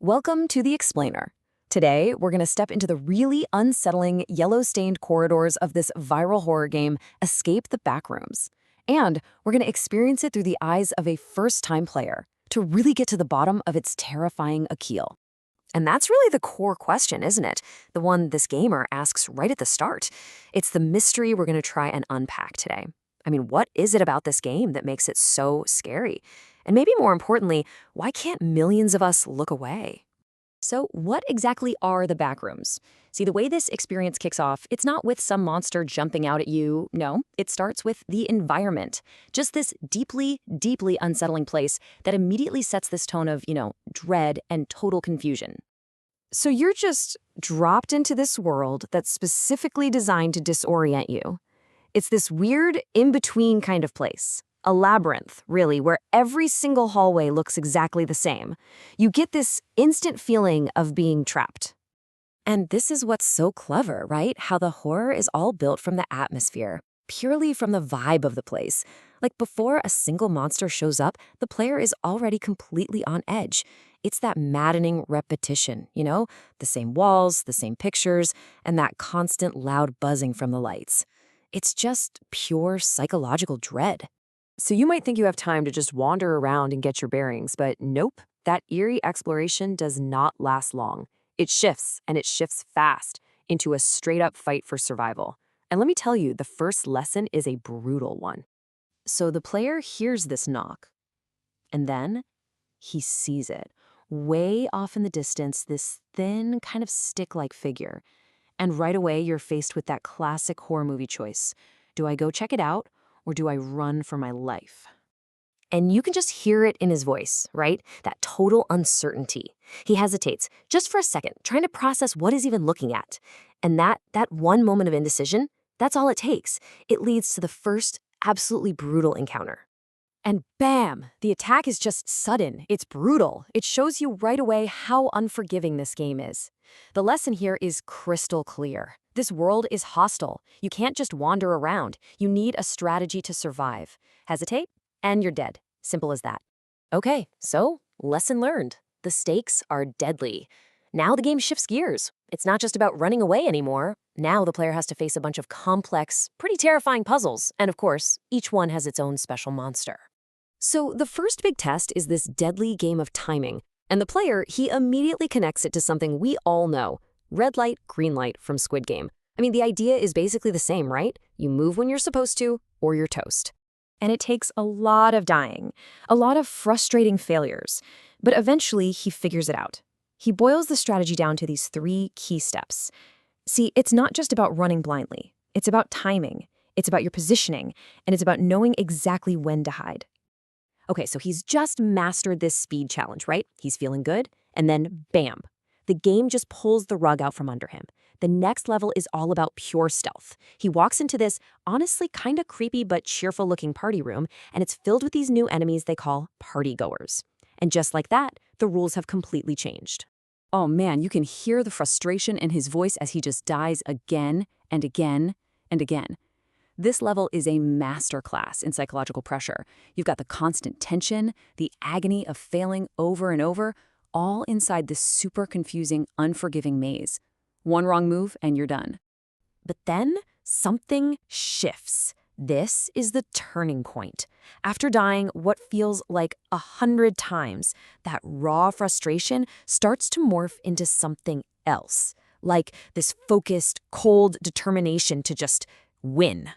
Welcome to The Explainer. Today, we're going to step into the really unsettling, yellow-stained corridors of this viral horror game, Escape the Backrooms. And we're going to experience it through the eyes of a first-time player to really get to the bottom of its terrifying appeal. And that's really the core question, isn't it? The one this gamer asks right at the start. It's the mystery we're going to try and unpack today. I mean, what is it about this game that makes it so scary? And maybe more importantly, why can't millions of us look away? So what exactly are the backrooms? See, the way this experience kicks off, it's not with some monster jumping out at you. No, it starts with the environment. Just this deeply, deeply unsettling place that immediately sets this tone of, dread and total confusion. So you're just dropped into this world that's specifically designed to disorient you. It's this weird, in-between kind of place. A labyrinth, really, where every single hallway looks exactly the same. You get this instant feeling of being trapped. And this is what's so clever, right? How the horror is all built from the atmosphere, purely from the vibe of the place. Like before a single monster shows up, the player is already completely on edge. It's that maddening repetition, the same walls, the same pictures, and that constant loud buzzing from the lights. It's just pure psychological dread. So you might think you have time to just wander around and get your bearings, but nope, that eerie exploration does not last long. It shifts, and it shifts fast, into a straight-up fight for survival. And let me tell you, the first lesson is a brutal one. So the player hears this knock, and then he sees it. Way off in the distance, this thin, kind of stick-like figure. And right away, you're faced with that classic horror movie choice. Do I go check it out? Or do I run for my life? And you can just hear it in his voice, right? That total uncertainty. He hesitates just for a second, trying to process what he's even looking at. And that one moment of indecision, that's all it takes. It leads to the first absolutely brutal encounter. And bam! The attack is just sudden. It's brutal. It shows you right away how unforgiving this game is. The lesson here is crystal clear. This world is hostile. You can't just wander around. You need a strategy to survive. Hesitate, and you're dead. Simple as that. Okay, so lesson learned. The stakes are deadly. Now the game shifts gears. It's not just about running away anymore. Now the player has to face a bunch of complex, pretty terrifying puzzles. And of course, each one has its own special monster. So the first big test is this deadly game of timing. And the player, he immediately connects it to something we all know. Red light, green light from Squid Game. I mean, the idea is basically the same, right? You move when you're supposed to, or you're toast. And it takes a lot of dying, a lot of frustrating failures. But eventually, he figures it out. He boils the strategy down to these 3 key steps. See, it's not just about running blindly. It's about timing. It's about your positioning. And it's about knowing exactly when to hide. Okay, so he's just mastered this speed challenge, right? He's feeling good, and then bam. The game just pulls the rug out from under him. The next level is all about pure stealth. He walks into this, honestly kind of creepy but cheerful-looking party room, and it's filled with these new enemies they call partygoers. And just like that, the rules have completely changed. Oh man, you can hear the frustration in his voice as he just dies again and again and again. This level is a masterclass in psychological pressure. You've got the constant tension, the agony of failing over and over, all inside this super confusing, unforgiving maze. One wrong move and you're done. But then something shifts. This is the turning point. After dying what feels like 100 times, that raw frustration starts to morph into something else. Like this focused, cold determination to just win.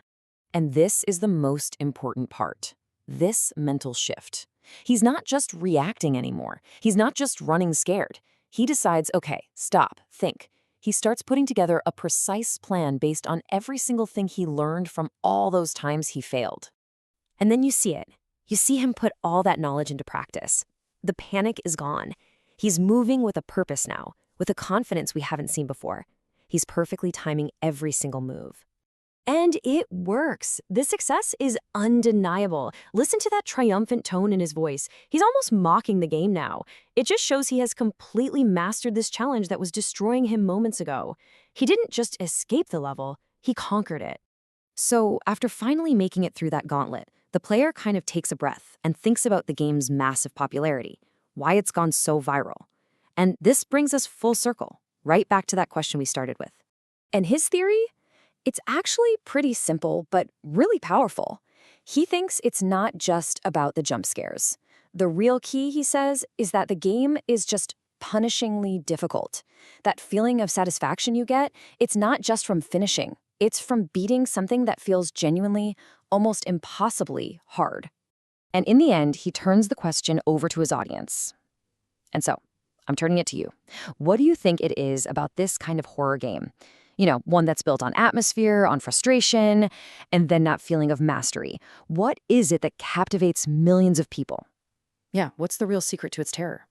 And this is the most important part. This mental shift. He's not just reacting anymore. He's not just running scared. He decides, okay, stop, think. He starts putting together a precise plan based on every single thing he learned from all those times he failed. And then you see it. You see him put all that knowledge into practice. The panic is gone. He's moving with a purpose now, with a confidence we haven't seen before. He's perfectly timing every single move. And it works. This success is undeniable. Listen to that triumphant tone in his voice. He's almost mocking the game now. It just shows he has completely mastered this challenge that was destroying him moments ago. He didn't just escape the level, he conquered it. So after finally making it through that gauntlet, the player kind of takes a breath and thinks about the game's massive popularity, why it's gone so viral. And this brings us full circle, right back to that question we started with. And his theory? It's actually pretty simple, but really powerful. He thinks it's not just about the jump scares. The real key, he says, is that the game is just punishingly difficult. That feeling of satisfaction you get, it's not just from finishing. It's from beating something that feels genuinely, almost impossibly hard. And in the end, he turns the question over to his audience. And so, I'm turning it to you. What do you think it is about this kind of horror game? One that's built on atmosphere, on frustration, and then that feeling of mastery. What is it that captivates millions of people? Yeah, what's the real secret to its terror?